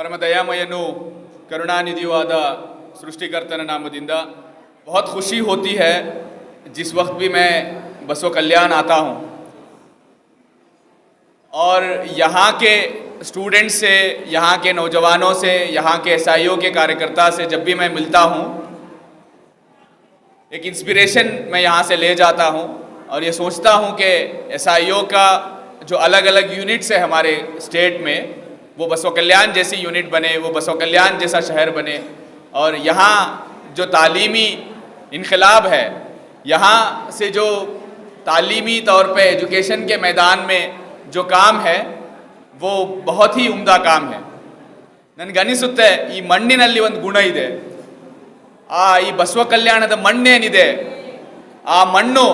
ಪರಮದಯಾಮಯನು ಕರುಣಾನಿಧಿಯಾದ सृष्टिकर्ता नामदिंदा बहुत खुशी होती है जिस वक्त भी मैं बसव कल्याण आता हूँ और यहाँ के स्टूडेंट्स से, यहाँ के नौजवानों से, यहाँ के एसआईओ के कार्यकर्ता से जब भी मैं मिलता हूँ एक इंस्पिरेशन मैं यहाँ से ले जाता हूँ और ये सोचता हूँ कि एसआईओ का जो अलग अलग यूनिट्स है हमारे स्टेट में वो बसव कल्याण जैसी यूनिट बने, वो बसव कल्याण जैसा शहर बने और यहाँ जो तालीमी इनकलाब है, यहाँ से जो तालीमी तौर पे एजुकेशन के मैदान में जो काम है वो बहुत ही उम्दा काम है। ನನಗನಿಸುತ್ತೆ ಈ ಮಣ್ಣಿನಲ್ಲಿ ಒಂದು ಗುಣ ಇದೆ, ಈ ಬಸವ ಕಲ್ಯಾಣದ ಮಣ್ಣೇನಿದೆ ಆ ಮಣ್ಣು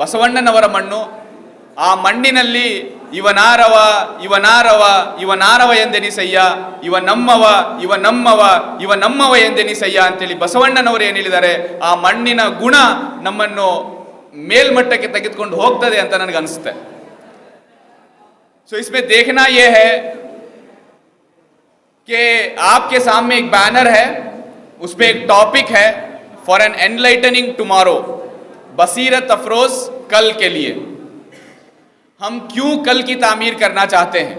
ಬಸವಣ್ಣನವರ ಮಣ್ಣು, ಆ ಮಣ್ಣಿನಲ್ಲಿ ಇವನಾರವ ಇವನಾರವ ಇವನಾರವ ಎಂದೆನಿಸಯ್ಯ, ಇವ ನಮ್ಮವ ಇವ ನಮ್ಮವ ಇವ ನಮ್ಮವ ಎಂದೆನಿಸಯ್ಯ ಅಂತೇಳಿ ಬಸವಣ್ಣನವರು ಏನು ಹೇಳಿದ್ದಾರೆ, ಆ ಮಣ್ಣಿನ ಗುಣ ನಮ್ಮನ್ನು ಮೇಲ್ಮಟ್ಟಕ್ಕೆ ತೆಗೆದುಕೊಂಡು ಹೋಗ್ತದೆ ಅಂತ ನನಗೆ ಅನಿಸುತ್ತೆ। सो इसमें देखना यह है कि आपके सामने एक बैनर है, उस पर एक टॉपिक है फॉर एन एनलाइटनिंग टुमारो, बसीरत अफरोज कल के लिए। हम क्यों कल की तामीर करना चाहते हैं,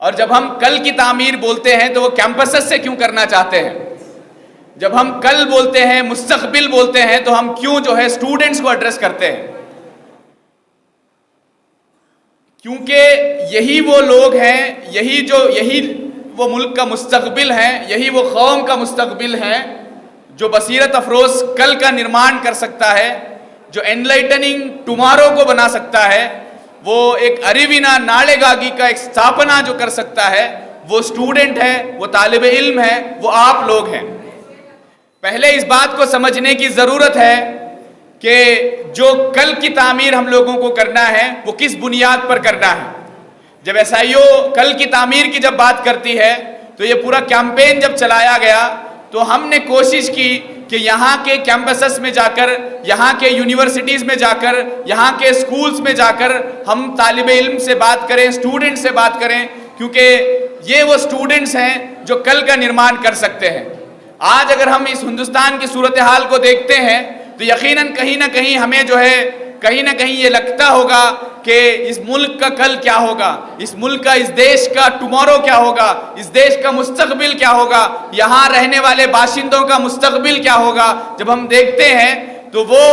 और जब हम कल की तामीर बोलते हैं तो वो कैंपसेस से क्यों करना चाहते हैं। जब हम कल बोलते हैं, मुस्तकबिल बोलते हैं, तो हम क्यों जो है स्टूडेंट्स को एड्रेस करते हैं, क्योंकि यही वो लोग हैं, यही वो मुल्क का मुस्तकबिल हैं, यही वो कौम का मुस्तकबिल हैं जो बसीरत अफरोज कल का निर्माण कर सकता है, जो एनलाइटनिंग टुमारो को बना सकता है, वो एक अरिविना नालेगागी का एक स्थापना जो कर सकता है, वो स्टूडेंट है, वो तालिब इल्म है, वो आप लोग हैं। पहले इस बात को समझने की ज़रूरत है कि जो कल की तामीर हम लोगों को करना है वो किस बुनियाद पर करना है। जब एसआईओ कल की तामीर की जब बात करती है तो ये पूरा कैंपेन जब चलाया गया तो हमने कोशिश की कि यहाँ के कैंपसेस में जाकर, यहाँ के यूनिवर्सिटीज़ में जाकर, यहाँ के स्कूल्स में जाकर हम तालिब इल्म से बात करें, स्टूडेंट से बात करें, क्योंकि ये वो स्टूडेंट्स हैं जो कल का निर्माण कर सकते हैं। आज अगर हम इस हिंदुस्तान की सूरत हाल को देखते हैं तो यकीनन कहीं ना कहीं हमें जो है कहीं ना कहीं ये लगता होगा कि इस मुल्क का कल क्या होगा, इस मुल्क का, इस देश का टुमारो क्या होगा, इस देश का मुस्तकबिल क्या होगा, यहाँ रहने वाले बाशिंदों का मुस्तकबिल क्या होगा। जब हम देखते हैं तो वो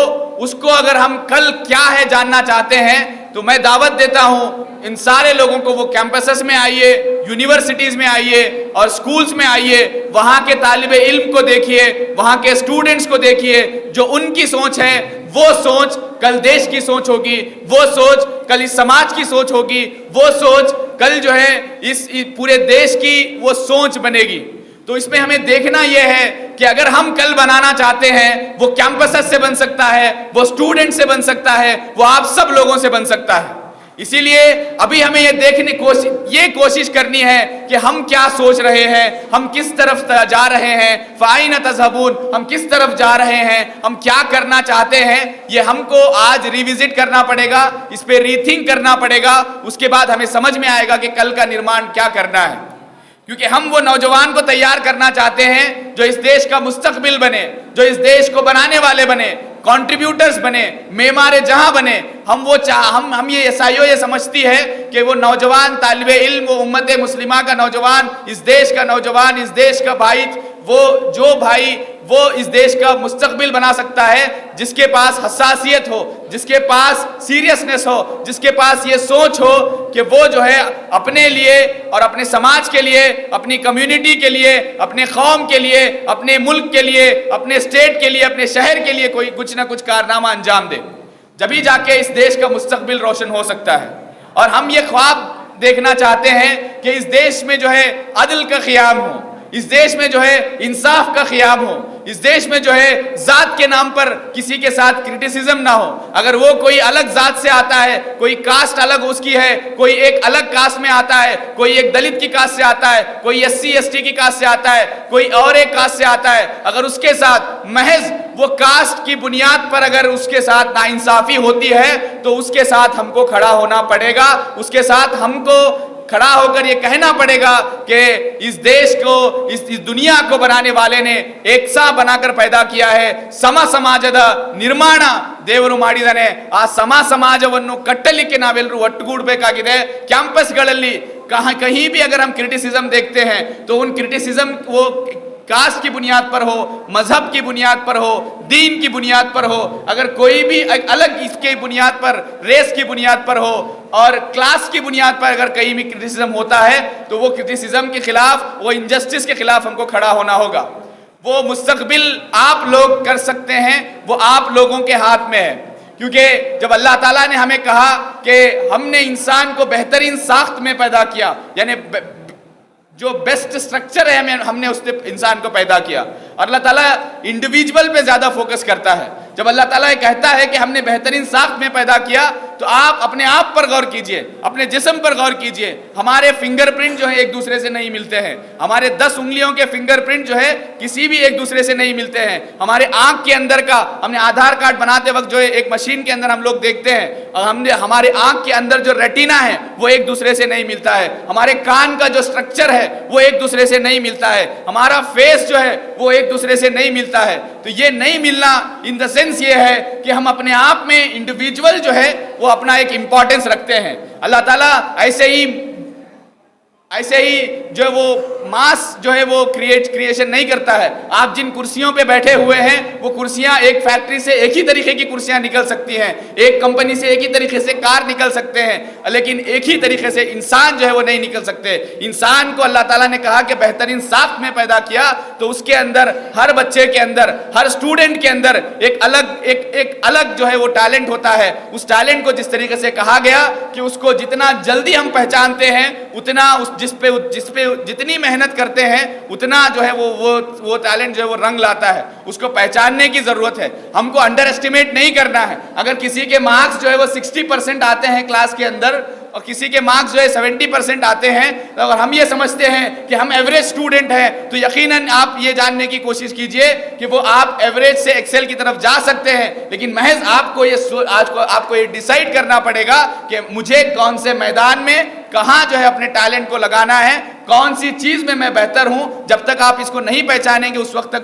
उसको अगर हम कल क्या है जानना चाहते हैं तो मैं दावत देता हूँ इन सारे लोगों को, वो कैंपसेस में आइए, यूनिवर्सिटीज़ में आइए और स्कूल्स में आइए, वहाँ के तालिब इल्म को देखिए, वहाँ के स्टूडेंट्स को देखिए, जो उनकी सोच है वो सोच कल देश की सोच होगी, वो सोच कल इस समाज की सोच होगी, वो सोच कल जो है इस पूरे देश की वो सोच बनेगी। तो इसमें हमें देखना यह है कि अगर हम कल बनाना चाहते हैं वो कैंपसेस से बन सकता है, वो स्टूडेंट से बन सकता है, वो आप सब लोगों से बन सकता है। इसीलिए अभी हमें ये कोशिश करनी है कि हम क्या सोच रहे हैं, हम किस तरफ जा रहे हैं, फ़ाइन तज़हबून, हम किस तरफ जा रहे हैं, हम क्या करना चाहते हैं, ये हमको आज रिविजिट करना पड़ेगा, इस पे रीथिंक करना पड़ेगा। उसके बाद हमें समझ में आएगा कि कल का निर्माण क्या करना है, क्योंकि हम वो नौजवान को तैयार करना चाहते हैं जो इस देश का मुस्तकबिल बने, जो इस देश को बनाने वाले बने, कंट्रीब्यूटर्स बने, मेमारे जहां बने। हम ये एसआईओ ये समझती है कि वो नौजवान तालिब इल्म, वो उम्मत मुस्लिमा का नौजवान, इस देश का नौजवान, इस देश का भाई, वो जो भाई वो इस देश का मुस्तकबिल बना सकता है, जिसके पास हसासियत हो, जिसके पास सीरियसनेस हो, जिसके पास ये सोच हो कि वो जो है अपने लिए और अपने समाज के लिए, अपनी कम्युनिटी के लिए, अपने कौम के लिए, अपने मुल्क के लिए, अपने स्टेट के लिए, अपने शहर के लिए कोई कुछ ना कुछ कारनामा अंजाम दे, जभी जाके इस देश का मुस्तकबिल रोशन हो सकता है। और हम ये ख्वाब देखना चाहते हैं कि इस देश में जो है अदल का क़याम हो, इस देश में जो है इंसाफ का क़याम हो, इस देश में जो है ज़ात के नाम पर किसी के साथ क्रिटिसिज्म ना हो। अगर वो कोई अलग ज़ात से आता है, कोई कास्ट अलग उसकी है, कोई एक अलग कास्ट में आता है, कोई एक दलित की कास्ट से आता है, कोई SC ST की कास्ट से आता है, कोई और एक कास्ट से आता है, अगर उसके साथ महज वो कास्ट की बुनियाद पर अगर उसके साथ नाइंसाफ़ी होती है तो उसके साथ हमको खड़ा होना पड़ेगा, उसके साथ हमको کھڑا ہو کر یہ کہنا پڑے گا کہ اس دیش کو اس دنیا کو بنانے والے نے ایک سا بنا کر پیدا کیا ہے. ಸಮಾಜದ ನಿರ್ಮಾಣ ದೇವರು ಮಾಡಿದಾನೆ. ಆ ಸಮಾಜವನ್ನು ಕಟ್ಟಲಿಕ್ಕೆ ನಾವೆಲ್ಲರೂ ಒಟ್ಟುಗೂಡಬೇಕಾಗಿದೆ. ಕ್ಯಾಂಪಸ್ಗಳಲ್ಲಿ कहीं भी अगर हम क्रिटिसिज्म देखते हैं तो उन क्रिटिसिज्म वो कास्ट की बुनियाद पर हो, मजहब की बुनियाद पर हो, दीन की बुनियाद पर हो, अगर कोई भी अलग इसके बुनियाद पर, रेस की बुनियाद पर हो और क्लास की बुनियाद पर अगर कहीं भी क्रिटिसिज्म होता है तो वो क्रिटिसिज्म के खिलाफ, वो इनजस्टिस के खिलाफ हमको खड़ा होना होगा. वो मुस्तकबिल आप लोग कर सकते हैं, वो आप लोगों के हाथ में है. क्योंकि जब अल्लाह ताला ने हमें कहा कि हमने इंसान को बेहतरीन साख्त में पैदा किया, यानी जो बेस्ट स्ट्रक्चर है हमने उसने इंसान को पैदा किया, और अल्लाह ताला इंडिविजुअल पे ज़्यादा फोकस करता है. जब अल्लाह ताला कहता है कि हमने बेहतरीन साख्त में पैदा किया तो आप अपने आप पर गौर कीजिए, अपने जिस्म पर गौर कीजिए. हमारे फिंगरप्रिंट जो है एक दूसरे से नहीं मिलते हैं. हमारे 10 उंगलियों के फिंगरप्रिंट जो है किसी भी एक दूसरे से नहीं मिलते हैं. हमारे आंख के अंदर का, हमने आधार कार्ड बनाते वक्त जो है एक मशीन के अंदर हम लोग देखते हैं, और हमने हमारे आंख के अंदर जो रेटिना है वो एक दूसरे से नहीं मिलता है. हमारे कान का जो स्ट्रक्चर है वो एक दूसरे से नहीं मिलता है. हमारा फेस जो है वो एक दूसरे से नहीं मिलता है. तो ये नहीं मिलना इन द सेंस ये है कि हम अपने आप में इंडिविजुअल जो है वो अपना एक इंपॉर्टेंस रखते हैं. अल्लाह ताला ऐसे ही जो वो मास जो है वो क्रिएशन नहीं करता है. आप जिन कुर्सियों पे बैठे हुए हैं वो कुर्सियां एक फैक्ट्री से एक ही तरीके की कुर्सियां निकल सकती हैं, एक कंपनी से एक ही तरीके से कार निकल सकते हैं, लेकिन एक ही तरीके से इंसान जो है वो नहीं निकल सकते. इंसान को अल्लाह ताला ने कहा कि बेहतरीन साख्त में पैदा किया, तो उसके अंदर, हर बच्चे के अंदर, हर स्टूडेंट के अंदर एक अलग जो है वो टैलेंट होता है. उस टैलेंट को जिस तरीके से कहा गया कि उसको जितना जल्दी हम पहचानते हैं उतना जिस पे जितनी मेहनत करते हैं उतना जो है वो टैलेंट जो है वो रंग लाता है. उसको पहचानने की जरूरत है. हमको अंडर एस्टिमेट नहीं करना है. अगर किसी के मार्क्स जो है वो 60% आते हैं क्लास के अंदर और किसी के मार्क्स जो है 70% आते हैं, तो अगर हम ये समझते हैं कि हम एवरेज स्टूडेंट हैं तो यकीनन आप ये जानने की कोशिश कीजिए कि वो आप एवरेज से एक्सेल की तरफ जा सकते हैं. लेकिन महज आपको ये डिसाइड करना पड़ेगा कि मुझे कौन से मैदान में कहाँ जो है अपने टैलेंट को लगाना है, कौन सी चीज में मैं बेहतर हूं. जब तक आप इसको नहीं पहचानेंगे उस वक्त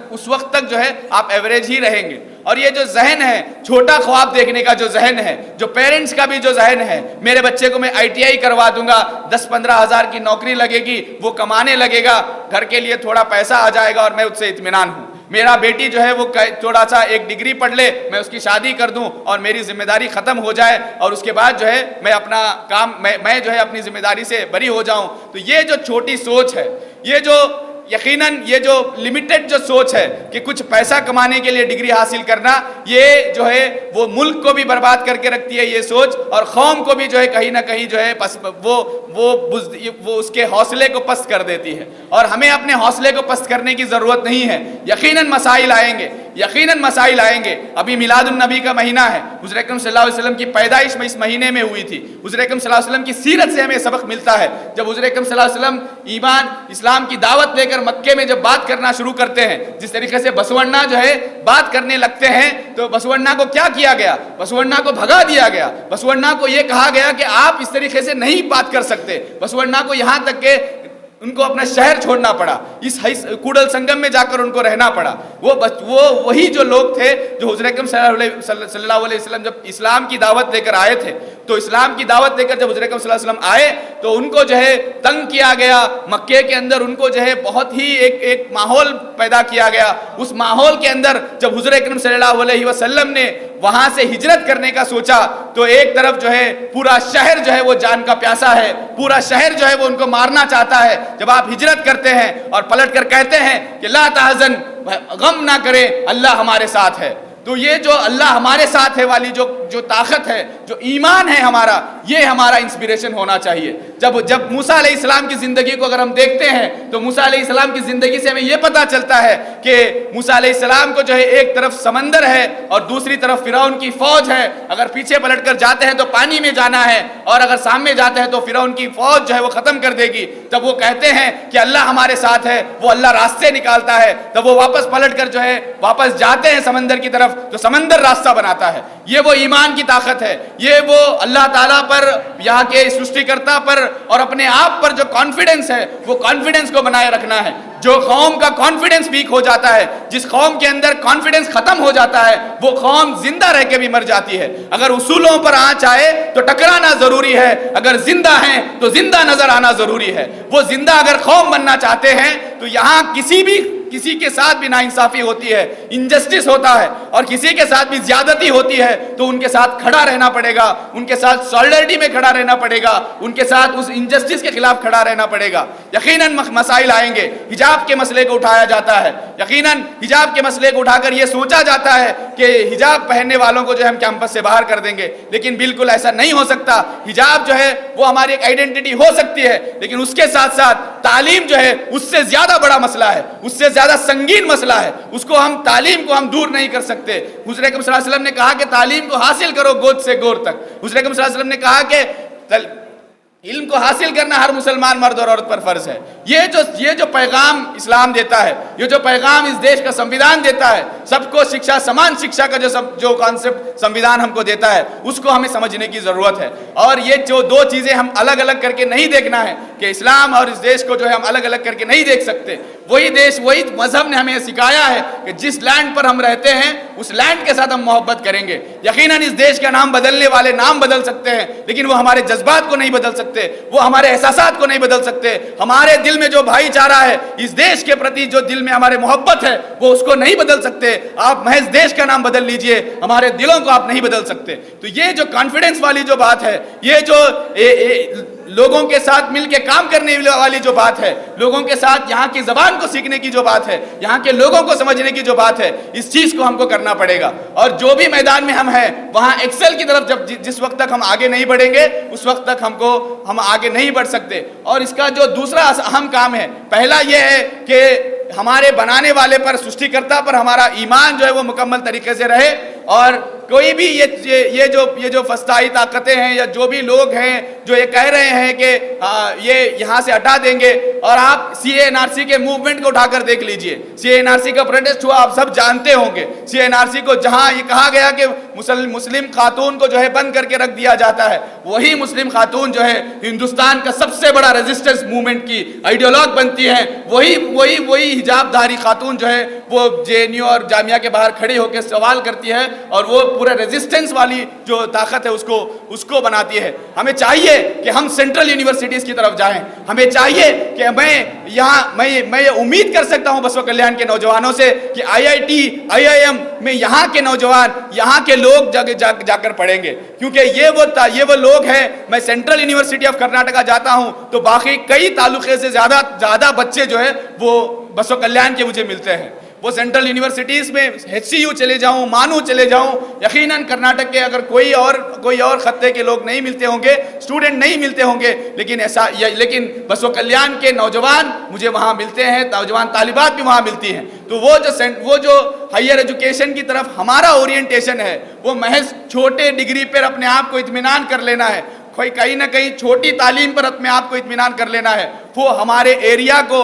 तक जो है आप एवरेज ही रहेंगे. और ये जो जहन है, छोटा ख्वाब देखने का जो जहन है, जो पेरेंट्स का भी जो जहन है, मेरे बच्चे को मैं ITI करवा दूंगा, 10-15 हज़ार की नौकरी लगेगी, वो कमाने लगेगा, घर के लिए थोड़ा पैसा आ जाएगा और मैं उससे इत्मीनान हूं. मेरा बेटी जो है वो थोड़ा सा एक डिग्री पढ़ ले, मैं उसकी शादी कर दूं और मेरी जिम्मेदारी खत्म हो जाए और उसके बाद जो है मैं अपना काम मैं जो है अपनी जिम्मेदारी से बरी हो जाऊं. तो ये जो छोटी सोच है, ये जो यकीनन ये जो लिमिटेड जो सोच है कि कुछ पैसा कमाने के लिए डिग्री हासिल करना, ये जो है वो मुल्क को भी बर्बाद करके रखती है ये सोच, और कौम को भी जो है कहीं ना कहीं जो है वो उसके हौसले को पस्त कर देती है. और हमें अपने हौसले को पस्त करने की ज़रूरत नहीं है. यकीनन मसाइल आएंगे. अभी मिलादुन नबी का महीना है. हुज़ूर अकरम सल्लल्लाहु अलैहि वसल्लम की पैदाइश में इस महीने में हुई थी. हुज़ूर अकरम सल्लल्लाहु अलैहि वसल्लम की सीरत से हमें सबक मिलता है. जब हुज़ूर अकरम सल्लल्लाहु अलैहि वसल्लम ईमान इस्लाम की दावत लेकर मक्के में जब बात करना शुरू करते हैं, जिस तरीके से बसवन्ना जो है बात करने लगते हैं, तो बसवन्ना को क्या किया गया? बसवन्ना को भगा दिया गया. बसवन्ना को यह कहा गया कि आप इस तरीके से नहीं बात कर सकते. बसवन्ना को यहां तक के उनको अपना शहर छोड़ना पड़ा, इस कूड़ल संगम में जाकर उनको रहना पड़ा. वो वही जो लोग थे जो हुज़ूर अकरम सल्लल्लाहु अलैहि वसल्लम जब इस्लाम की दावत लेकर आए थे, तो इस्लाम की दावत लेकर जब हुज़ूर अकरम सल्लल्लाहु अलैहि वसल्लम आए तो उनको जो है तंग किया गया. मक्के के अंदर उनको जो है बहुत ही एक माहौल पैदा किया गया. उस माहौल के अंदर जब हुज़ूर अकरम सल्लल्लाहु अलैहि वसल्लम ने वहां से हिजरत करने का सोचा, तो एक तरफ जो है पूरा शहर जो है वो जान का प्यासा है, पूरा शहर जो है वो उनको मारना चाहता है. जब आप हिजरत करते हैं और पलट कर कहते हैं कि ला तहज़न, गम ना करें, अल्लाह हमारे साथ है, तो ये जो अल्लाह हमारे साथ है वाली जो ताकत है, जो ईमान है हमारा, ये हमारा इंस्पिरेशन होना चाहिए. जब मूसा अलैहिस्सलाम की ज़िंदगी को अगर हम देखते हैं तो मूसा अलैहिस्सलाम की ज़िंदगी से हमें ये पता चलता है कि मूसा अलैहिस्सलाम को जो है एक तरफ समंदर है और दूसरी तरफ फिरौन की फौज है. अगर पीछे पलट कर जाते हैं तो पानी में जाना है, और अगर सामने जाते हैं तो फिरौन की फौज जो है वो ख़त्म कर देगी. तब वो कहते हैं कि अल्लाह हमारे साथ है, वो अल्लाह रास्ते निकालता है. तब वो वापस पलट कर जो है वापस जाते हैं समंदर की तरफ, طرف جو سمندر راستہ بناتا ہے. یہ وہ ایمان کی طاقت ہے, یہ وہ اللہ تعالیٰ پر, یہاں کے سرشٹی کرتا پر اور اپنے آپ پر جو کانفیڈنس ہے, وہ کانفیڈنس کو بنائے رکھنا ہے. جو قوم کا کانفیڈنس ویک ہو جاتا ہے, جس قوم کے اندر کانفیڈنس ختم ہو جاتا ہے, وہ قوم زندہ رہ کے بھی مر جاتی ہے. اگر اصولوں پر آنچ آئے تو ٹکرانا ضروری ہے, اگر زندہ ہیں تو زندہ نظر آنا ضروری ہے. وہ زندہ اگر قوم بننا چاہتے ہیں تو یہاں کسی کے ساتھ بھی ناانصافی ہوتی ہے, انجسٹس ہوتا ہے, اور کسی کے ساتھ بھی زیادتی ہوتی ہے تو ان کے ساتھ کھڑا رہنا پڑے گا, ان کے ساتھ سولیڈرٹی میں کھڑا رہنا پڑے گا, ان کے ساتھ اس انجسٹس کے خلاف کھڑا رہنا پڑے گا. یقیناً مسائل آئیں گے, حجاب کے مسئلے کو اٹھایا جاتا ہے, یقیناً حجاب کے مسئلے کو اٹھا کر یہ سوچا جاتا ہے کہ حجاب پہننے والوں کو جو ہے ہم کیمپس سے باہر کر دیں گے, لیکن بالکل ایسا نہیں ہو سکتا. حجاب جو ہے وہ ہماری ایک آئیڈینٹی ہو سکتی ہے, لیکن اس کے ساتھ ساتھ تعلیم جو ہے اس سے زیادہ بڑا مسئلہ ہے, اس سے زیادہ سنگین مسئلہ ہے. اس کو ہم تعلیم کو ہم دور نہیں کر سکتے. حضور اکرم صلی اللہ علیہ وسلم نے کہا کہ تعلیم کو حاصل کرو گود سے گور تک. حضور اکرم صلی اللہ علیہ وسلم نے کہا کہ علم کو حاصل کرنا ہر مسلمان مرد اور عورت پر فرض ہے. یہ جو پیغام اسلام دیتا ہے, یہ جو پیغام اس دیش کا سمویدھان دیتا ہے, سب کو شکشا, سمان شکشا کا جو کانسیپٹ سمویدھان ہم کو دیتا ہے, اس کو ہمیں سمجھنے کی ضرورت ہے. اور یہ جو دو چیزیں ہم الگ الگ کر کے نہیں دیکھنا ہے کہ اسلام اور اس دیش کو جو ہے ہم الگ الگ کر کے نہیں دیکھ سکتے. وہی دیش, وہی مذہب نے ہمیں سکھایا ہے کہ جس لینڈ پر ہم رہتے ہیں اس لینڈ کے ساتھ ہم محبت کریں گے. یقیناً اس دیش کا نام بدلنے والے نام بدل سکتے ہیں, لیکن وہ ہمارے جذبات کو نہیں بدل سکتے, وہ ہمارے احساسات کو نہیں بدل سکتے. ہمارے دل میں جو بھائی چارہ ہے, اس دیش کے پرتی جو دل میں ہمارے محبت ہے, وہ اس کو نہیں بدل سکتے. آپ محض دیش کا نام بدل لیجئے, ہمارے دلوں کو آپ نہیں بدل سکتے. تو یہ جو کانفیڈنس والی جو بات ہے, یہ جو لوگوں کے ساتھ مل کے کام کرنے والی جو بات ہے, لوگوں کے ساتھ یہاں کی زبان کو سیکھنے کی جو بات ہے, یہاں کے لوگوں کو سمجھنے کی جو بات ہے, اس چیز کو ہم کو کرنا پڑے گا. اور جو بھی میدان میں ہم ہیں وہاں ایکسل کی طرف جس وقت تک ہم آگے نہیں بڑھیں گے, اس وقت تک ہم آگے نہیں بڑھ سکتے. اور اس کا جو دوسرا اہم کام ہے, پہلا یہ ہے کہ ہمارے بنانے والے پر, سرشٹی کرتا پر ہمارا ایمان جو ہے وہ مکمل طریقے سے رہے. اور کوئی بھی یہ جو فسطائی طاقتیں ہیں یا جو بھی لوگ ہیں جو یہ کہہ رہے ہیں کہ یہ یہاں سے ہٹا دیں گے, اور آپ CA/NRC کے موومنٹ کو اٹھا کر دیکھ لیجئے. CA/NRC کا پروٹیسٹ ہوا, آپ سب جانتے ہوں گے. CA/NRC کو جہاں یہ کہا گیا کہ مسلم خاتون کو جو ہے بند کر کے رکھ دیا جاتا ہے, وہی مسلم خاتون جو ہے ہندوستان کا سب سے بڑا ریزسٹنس موومنٹ کی آئیڈیالوگ بنتی ہیں. وہی حجاب داری خاتون جو ہے وہ JNU اور جامعہ کے باہر کھڑی ہو کے سوال کرتی ہے, اور وہ پورا ریزسٹنس والی جو طاقت ہے اس کو بناتی ہے. ہمیں چاہیے کہ ہم سینٹرل یونیورسٹیز کی طرف جائیں. ہمیں چاہیے کہ میں یہ امید کر سکتا ہوں بسوا کلیان کے نوجوانوں سے کہ IIT IIM میں یہاں کے نوجوان, یہاں کے لوگ جا کر پڑھیں گے, کیونکہ یہ وہ لوگ ہیں. میں سینٹرل یونیورسٹی آف کرناٹکا جاتا ہوں تو باقی کئی تعلقے سے زیادہ بچے جو ہے وہ بسوا کلیان کے مجھے ملتے ہیں. وہ سینٹرل یونیورسٹیز میں HCU چلے جاؤں, مانو چلے جاؤں, یقیناً کرناٹک کے اگر کوئی اور خطے کے لوگ نہیں ملتے ہوں گے, اسٹوڈنٹ نہیں ملتے ہوں گے, لیکن بسوا کلیان کے نوجوان مجھے وہاں ملتے ہیں, نوجوان طالبات بھی وہاں ملتی ہیں. تو وہ جو ہائر ایجوکیشن کی طرف ہمارا اورینٹیشن ہے, وہ محض چھوٹے ڈگری پر اپنے آپ کو اطمینان کر لینا ہے, کہیں نہ کہیں چھوٹی تعلیم پر اپنے آپ کو اطمینان کر لینا ہے. وہ ہمارے ایریا کو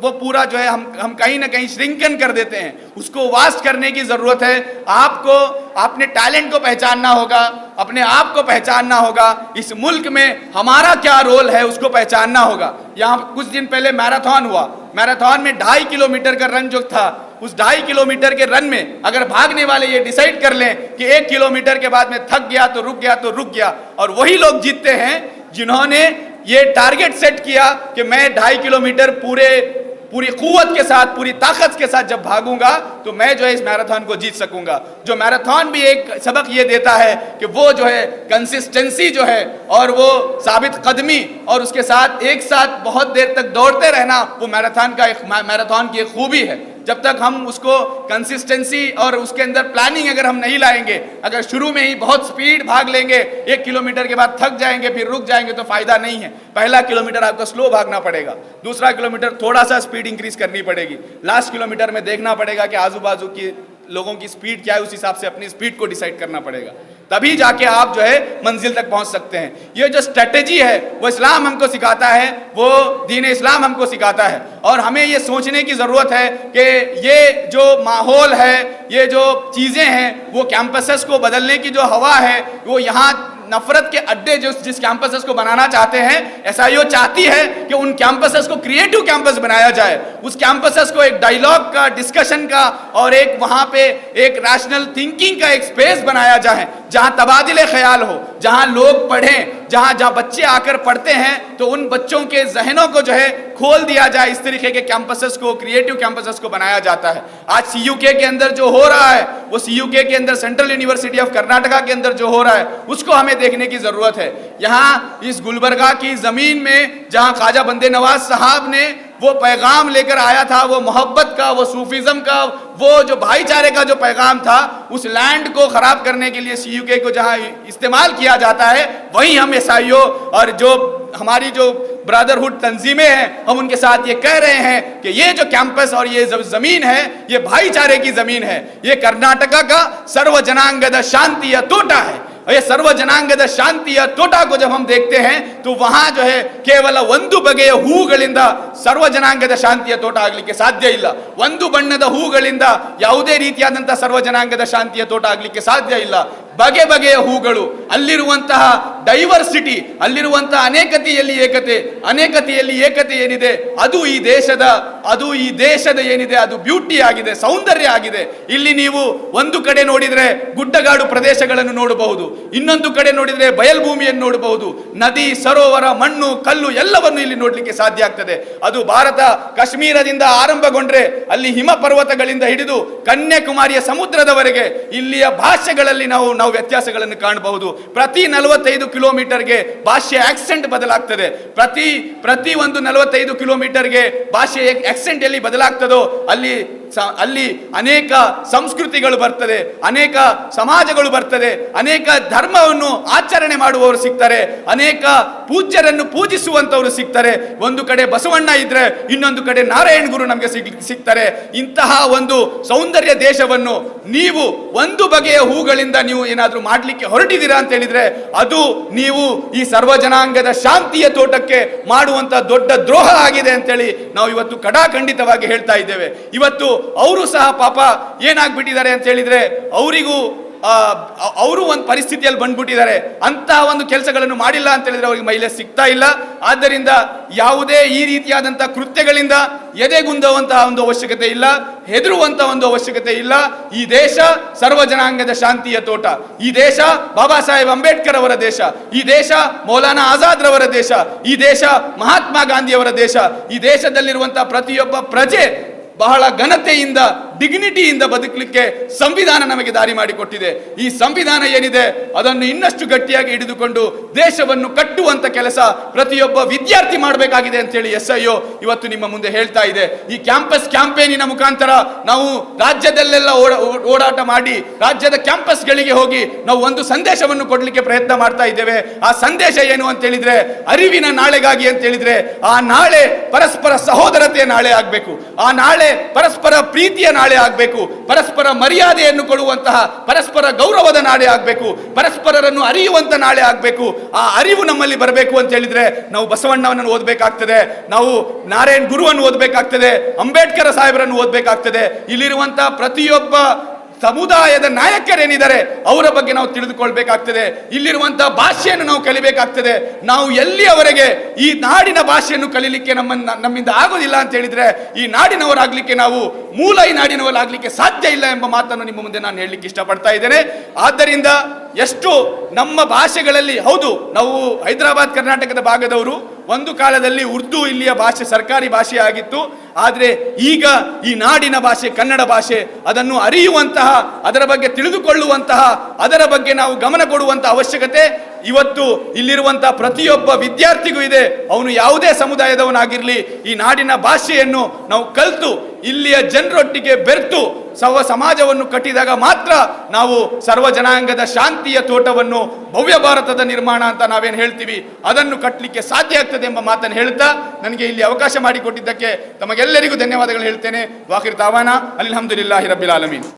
وہ پورا جو ہے ہم کہیں نہ کہیں شرنکن کر دیتے ہیں. اس کو واسٹ کرنے کی ضرورت ہے. آپ کو اپنے ٹیلنٹ کو پہچاننا ہوگا, اپنے آپ کو پہچاننا ہوگا. اس ملک میں ہمارا کیا رول ہے اس کو پہچاننا ہوگا. یہاں کچھ دن پہلے میراتھن ہوا. میراتھن میں 2.5 کلومیٹر کا رن جو تھا, اس 2.5 کلومیٹر کے رن میں اگر بھاگنے والے یہ ڈیسائیڈ کر لیں کہ 1 کلومیٹر کے بعد میں تھک گیا تو رک گیا, اور وہی لوگ جیتتے ہیں جنہوں نے یہ ٹارگٹ سیٹ کیا کہ میں 2.5 کلومیٹر پوری قوت کے ساتھ, پوری طاقت کے ساتھ جب بھاگوں گا تو میں جو ہے اس میراتھن کو جیت سکوں گا. جو میراتھن بھی ایک سبق یہ دیتا ہے کہ وہ جو ہے کنسسٹنسی جو ہے, اور وہ ثابت قدمی, اور اس کے ساتھ ایک ساتھ بہت دیر تک دوڑتے رہنا, وہ میراتھن کی ایک خوبی ہے. جب تک ہم اس کو کنسسٹنسی اور اس کے اندر پلاننگ اگر ہم نہیں لائیں گے, اگر شروع میں ہی بہت سپیڈ بھاگ لیں گے, 1 کلومیٹر کے بعد تھک جائیں گے, پھر رک جائیں گے, تو فائدہ نہیں ہے. پہلا کلومیٹر آپ کو سلو بھاگنا پڑے گا, دوسرا کلومیٹر تھوڑا سا سپیڈ انکریز کرنی پڑے گی, لاسٹ کلومیٹر میں دیکھنا پڑے گا کہ آزو بازو کی لوگوں کی سپیڈ کیا ہے, اس حساب سے اپنی سپیڈ کو ڈیسائیڈ کرنا پڑے گا. तभी जाके आप जो है मंजिल तक पहुंच सकते हैं। ये जो स्ट्रेटेजी है वो इस्लाम हमको सिखाता है, वो दीन इस्लाम हमको सिखाता है। और हमें ये सोचने की ज़रूरत है कि ये जो माहौल है, ये जो चीज़ें हैं, वो कैंपसेस को बदलने की जो हवा है, वो यहाँ नफरत के अड्डे जिस कैंपसेस को बनाना चाहते हैं, एसआईओ चाहती है कि उन कैंपसेस को क्रिएटिव कैंपस बनाया जाए। उस कैंपसेस को एक डायलॉग का, डिस्कशन का और एक वहाँ पे एक रैशनल थिंकिंग का एक स्पेस बनाया जाए, जहाँ तबादिले ख्याल हो, जहाँ लोग पढ़ें, जहाँ बच्चे आकर पढ़ते हैं तो उन बच्चों के जहनों को जो है खोल दिया जाए। इस तरीके के कैंपसेस को, क्रिएटिव कैंपसेस को बनाया जाता है। आज सीयूके के अंदर जो हो रहा है, वो सीयूके के अंदर सेंट्रल यूनिवर्सिटी ऑफ कर्नाटका के अंदर जो हो रहा है, उसको हमें देखने की जरूरत है। यहाँ इस गुलबर्गा की जमीन में जहाँ ख्वाजा बंदे नवाज साहब ने वो पैगाम लेकर आया था, वो मोहब्बत का, वो सूफिज्म का, वो जो भाईचारे का जो पैगाम था, उस लैंड को खराब करने के लिए सीयूके को जहां इस्तेमाल किया जाता है, वहीं हम एसआईओ और जो हमारी जो ब्रदरहुड तंजीमें हैं, हम उनके साथ ये कह रहे हैं कि ये जो कैंपस और ये जमीन है, ये भाईचारे की जमीन है। ये कर्नाटका का सर्व जनांगद शांति तोटा है। ये सर्व जनांगद ಶಾಂತಿಯ ತೋಟ को जब हम देखते हैं तो वहां जो है ಕೇವಲ ಒಂದು ಬಗೆಯ ಹೂಗಳಿಂದ ಸರ್ವ ಜನಾಂಗದ ಶಾಂತಿಯ ತೋಟ ಆಗಲಿಕ್ಕೆ ಸಾಧ್ಯ ಇಲ್ಲ। ಒಂದು ಬಣ್ಣದ ಹೂಗಳಿಂದ ಯಾವುದೇ ರೀತಿಯಾದಂತ ಸರ್ವ ಜನಾಂಗದ ಶಾಂತಿಯ ತೋಟ ಆಗಲಿಕ್ಕೆ ಸಾಧ್ಯ ಇಲ್ಲ। ಬಗೆ ಬಗೆಯ ಹೂಗಳು, ಅಲ್ಲಿರುವಂತಹ ಡೈವರ್ಸಿಟಿ, ಅಲ್ಲಿರುವಂತಹ ಅನೇಕತೆಯಲ್ಲಿ ಏಕತೆ, ಅನೇಕತೆಯಲ್ಲಿ ಏಕತೆ ಏನಿದೆ ಅದು ಈ ದೇಶದ ಏನಿದೆ ಅದು ಬ್ಯೂಟಿ ಆಗಿದೆ, ಸೌಂದರ್ಯ ಆಗಿದೆ। ಇಲ್ಲಿ ನೀವು ಒಂದು ಕಡೆ ನೋಡಿದ್ರೆ ಗುಡ್ಡಗಾಡು ಪ್ರದೇಶಗಳನ್ನು ನೋಡಬಹುದು, ಇನ್ನೊಂದು ಕಡೆ ನೋಡಿದ್ರೆ ಬಯಲ್ಭೂಮಿಯನ್ನು ನೋಡಬಹುದು, ನದಿ, ಸರೋವರ, ಮಣ್ಣು, ಕಲ್ಲು ಎಲ್ಲವನ್ನು ಇಲ್ಲಿ ನೋಡಲಿಕ್ಕೆ ಸಾಧ್ಯ ಆಗ್ತದೆ। ಅದು ಭಾರತ ಕಾಶ್ಮೀರದಿಂದ ಆರಂಭಗೊಂಡ್ರೆ ಅಲ್ಲಿ ಹಿಮ ಪರ್ವತಗಳಿಂದ ಹಿಡಿದು ಕನ್ಯಾಕುಮಾರಿಯ ಸಮುದ್ರದವರೆಗೆ ಇಲ್ಲಿಯ ಭಾಷೆಗಳಲ್ಲಿ ನಾವು ವ್ಯತ್ಯಾಸಗಳನ್ನು ಕಾಣಬಹುದು। ಪ್ರತಿ 45 ಕಿಲೋಮೀಟರ್ಗೆ ಭಾಷೆಯ ಆಕ್ಸೆಂಟ್ ಬದಲಾಗ್ತದೆ। ಪ್ರತಿ ಒಂದು 45 ಕಿಲೋಮೀಟರ್ಗೆ ಭಾಷೆಯ ಆಕ್ಸೆಂಟ್ ಎಲ್ಲಿ ಬದಲಾಗ್ತದೋ ಅಲ್ಲಿ ಅನೇಕ ಸಂಸ್ಕೃತಿಗಳು ಬರ್ತದೆ, ಅನೇಕ ಸಮಾಜಗಳು ಬರ್ತದೆ, ಅನೇಕ ಧರ್ಮವನ್ನು ಆಚರಣೆ ಮಾಡುವವರು ಸಿಗ್ತಾರೆ, ಅನೇಕ ಪೂಜ್ಯರನ್ನು ಪೂಜಿಸುವಂತವರು ಸಿಗ್ತಾರೆ। ಒಂದು ಕಡೆ ಬಸವಣ್ಣ ಇದ್ರೆ ಇನ್ನೊಂದು ಕಡೆ ನಾರಾಯಣ ಗುರು ನಮಗೆ ಸಿಗ್ತಾರೆ। ಇಂತಹ ಒಂದು ಸೌಂದರ್ಯ ದೇಶವನ್ನು ನೀವು ಒಂದು ಬಗೆಯ ಹೂಗಳಿಂದ ನೀವು ಏನಾದರೂ ಮಾಡಲಿಕ್ಕೆ ಹೊರಟಿದ್ದೀರಾ ಅಂತ ಹೇಳಿದ್ರೆ ಅದು ನೀವು ಈ ಸರ್ವಜನಾಂಗದ ಶಾಂತಿಯ ತೋಟಕ್ಕೆ ಮಾಡುವಂತ ದೊಡ್ಡ ದ್ರೋಹ ಆಗಿದೆ ಅಂತೇಳಿ ನಾವು ಇವತ್ತು ಕಡಾಖಂಡಿತವಾಗಿ ಹೇಳ್ತಾ ಇದ್ದೇವೆ। ಇವತ್ತು ಅವರು ಸಹ ಪಾಪ ಏನಾಗ್ಬಿಟ್ಟಿದ್ದಾರೆ ಅಂತ ಹೇಳಿದ್ರೆ ಅವರು ಒಂದು ಪರಿಸ್ಥಿತಿಯಲ್ಲಿ ಬಂದ್ಬಿಟ್ಟಿದ್ದಾರೆ, ಅಂತಹ ಒಂದು ಕೆಲಸಗಳನ್ನು ಮಾಡಿಲ್ಲ ಅಂತ ಹೇಳಿದ್ರೆ ಅವರಿಗೆ ಮಹಿಳೆ ಸಿಗ್ತಾ ಇಲ್ಲ। ಆದ್ದರಿಂದ ಯಾವುದೇ ಈ ರೀತಿಯಾದಂತಹ ಕೃತ್ಯಗಳಿಂದ ಎದೆಗುಂದುವಂತಹ ಒಂದು ಅವಶ್ಯಕತೆ ಇಲ್ಲ, ಹೆದರುವಂತಹ ಒಂದು ಅವಶ್ಯಕತೆ ಇಲ್ಲ। ಈ ದೇಶ ಸರ್ವ ಜನಾಂಗದ ಶಾಂತಿಯ ತೋಟ, ಈ ದೇಶ ಬಾಬಾ ಸಾಹೇಬ್ ಅಂಬೇಡ್ಕರ್ ಅವರ ದೇಶ, ಈ ದೇಶ ಮೌಲಾನಾ ಆಜಾದ್ ರವರ ದೇಶ, ಈ ದೇಶ ಮಹಾತ್ಮ ಗಾಂಧಿಯವರ ದೇಶ। ಈ ದೇಶದಲ್ಲಿರುವಂತಹ ಪ್ರತಿಯೊಬ್ಬ ಪ್ರಜೆ ಬಹಳ ಘನತೆಯಿಂದ, ಡಿಗ್ನಿಟಿಯಿಂದ ಬದುಕಲಿಕ್ಕೆ ಸಂವಿಧಾನ ನಮಗೆ ದಾರಿ ಮಾಡಿಕೊಟ್ಟಿದೆ। ಈ ಸಂವಿಧಾನ ಏನಿದೆ ಅದನ್ನು ಇನ್ನಷ್ಟು ಗಟ್ಟಿಯಾಗಿ ಹಿಡಿದುಕೊಂಡು ದೇಶವನ್ನು ಕಟ್ಟುವಂತ ಕೆಲಸ ಪ್ರತಿಯೊಬ್ಬ ವಿದ್ಯಾರ್ಥಿ ಮಾಡಬೇಕಾಗಿದೆ ಅಂತೇಳಿ ಎಸ್ಐಒ ಇವತ್ತು ನಿಮ್ಮ ಮುಂದೆ ಹೇಳ್ತಾ ಇದೆ। ಈ ಕ್ಯಾಂಪಸ್ ಕ್ಯಾಂಪೇನಿನ ಮುಖಾಂತರ ನಾವು ರಾಜ್ಯದಲ್ಲೆಲ್ಲ ಓಡಾಟ ಮಾಡಿ ರಾಜ್ಯದ ಕ್ಯಾಂಪಸ್ಗಳಿಗೆ ಹೋಗಿ ನಾವು ಒಂದು ಸಂದೇಶವನ್ನು ಕೊಡಲಿಕ್ಕೆ ಪ್ರಯತ್ನ ಮಾಡ್ತಾ ಇದ್ದೇವೆ। ಆ ಸಂದೇಶ ಏನು ಅಂತ ಹೇಳಿದ್ರೆ ಅರಿವಿನ ನಾಳೆಗಾಗಿ ಅಂತ ಹೇಳಿದ್ರೆ ಆ ನಾಳೆ ಪರಸ್ಪರ ಸಹೋದರತೆಯ ನಾಳೆ ಆಗಬೇಕು, ಆ ನಾಳೆ ಪರಸ್ಪರ ಪ್ರೀತಿಯ ನಾಳೆ ಆಗಬೇಕು, ಪರಸ್ಪರ ಮರ್ಯಾದೆಯನ್ನು ಕೊಡುವಂತಹ, ಪರಸ್ಪರ ಗೌರವದ ನಾಳೆ ಆಗಬೇಕು, ಪರಸ್ಪರರನ್ನು ಅರಿಯುವಂತ ನಾಳೆ ಆಗಬೇಕು। ಆ ಅರಿವು ನಮ್ಮಲ್ಲಿ ಬರಬೇಕು ಅಂತ ಹೇಳಿದ್ರೆ ನಾವು ಬಸವಣ್ಣನನ್ನು ಓದಬೇಕಾಗ್ತದೆ, ನಾವು ನಾರಾಯಣ ಗುರುವನ್ನು ಓದಬೇಕಾಗ್ತದೆ, ಅಂಬೇಡ್ಕರ್ ಸಾಹೇಬರನ್ನು ಓದಬೇಕಾಗ್ತದೆ। ಇಲ್ಲಿರುವಂತಹ ಪ್ರತಿಯೊಬ್ಬ ಸಮುದಾಯದ ನಾಯಕರೇನಿದ್ದಾರೆ ಅವರ ಬಗ್ಗೆ ನಾವು ತಿಳಿದುಕೊಳ್ಬೇಕಾಗ್ತದೆ, ಇಲ್ಲಿರುವಂತಹ ಭಾಷೆಯನ್ನು ನಾವು ಕಲಿಬೇಕಾಗ್ತದೆ। ನಾವು ಎಲ್ಲಿಯವರೆಗೆ ಈ ನಾಡಿನ ಭಾಷೆಯನ್ನು ಕಲಿಲಿಕ್ಕೆ ನಮ್ಮಿಂದ ಆಗೋದಿಲ್ಲ ಅಂತ ಹೇಳಿದ್ರೆ ಈ ನಾಡಿನವರಾಗ್ಲಿಕ್ಕೆ, ನಾವು ಮೂಲ ಈ ನಾಡಿನವರಾಗ್ಲಿಕ್ಕೆ ಸಾಧ್ಯ ಇಲ್ಲ ಎಂಬ ಮಾತನ್ನು ನಿಮ್ಮ ಮುಂದೆ ನಾನು ಹೇಳಲಿಕ್ಕೆ ಇಷ್ಟಪಡ್ತಾ ಇದ್ದೇನೆ। ಆದ್ದರಿಂದ ಎಷ್ಟು ನಮ್ಮ ಭಾಷೆಗಳಲ್ಲಿ, ಹೌದು ನಾವು ಹೈದರಾಬಾದ್ ಕರ್ನಾಟಕದ ಭಾಗದವರು, ಒಂದು ಕಾಲದಲ್ಲಿ ಉರ್ದು ಇಲ್ಲಿಯ ಭಾಷೆ ಸರ್ಕಾರಿ ಭಾಷೆ ಆಗಿತ್ತು, ಆದರೆ ಈಗ ಈ ನಾಡಿನ ಭಾಷೆ ಕನ್ನಡ ಭಾಷೆ, ಅದನ್ನು ಅರಿಯುವಂತಹ, ಅದರ ಬಗ್ಗೆ ತಿಳಿದುಕೊಳ್ಳುವಂತಹ, ಅದರ ಬಗ್ಗೆ ನಾವು ಗಮನ ಕೊಡುವಂತಹ ಅವಶ್ಯಕತೆ ಇವತ್ತು ಇಲ್ಲಿರುವಂತಹ ಪ್ರತಿಯೊಬ್ಬ ವಿದ್ಯಾರ್ಥಿಗೂ ಇದೆ। ಅವನು ಯಾವುದೇ ಸಮುದಾಯದವನಾಗಿರಲಿ ಈ ನಾಡಿನ ಭಾಷೆಯನ್ನು ನಾವು ಕಲಿತು ಇಲ್ಲಿಯ ಜನರೊಟ್ಟಿಗೆ ಬೆರೆತು ಸಮಾಜವನ್ನು ಕಟ್ಟಿದಾಗ ಮಾತ್ರ ನಾವು ಸರ್ವ ಜನಾಂಗದ ಶಾಂತಿಯ ತೋಟವನ್ನು, ಭವ್ಯ ಭಾರತದ ನಿರ್ಮಾಣ ಅಂತ ನಾವೇನು ಹೇಳ್ತೀವಿ ಅದನ್ನು ಕಟ್ಟಲಿಕ್ಕೆ ಸಾಧ್ಯ ಆಗ್ತದೆ ಎಂಬ ಮಾತನ್ನು ಹೇಳ್ತಾ ನನಗೆ ಇಲ್ಲಿ ಅವಕಾಶ ಮಾಡಿಕೊಟ್ಟಿದ್ದಕ್ಕೆ ತಮಗೆಲ್ಲರಿಗೂ ಧನ್ಯವಾದಗಳು ಹೇಳ್ತೇನೆ। ವಾಖಿರ್ ತಾವಾನಾ ಅಲ್ಹಮ್ದುಲಿಲ್ಲಾಹಿ ರಬ್ಬಿಲ್ ಆಲಮೀನ್।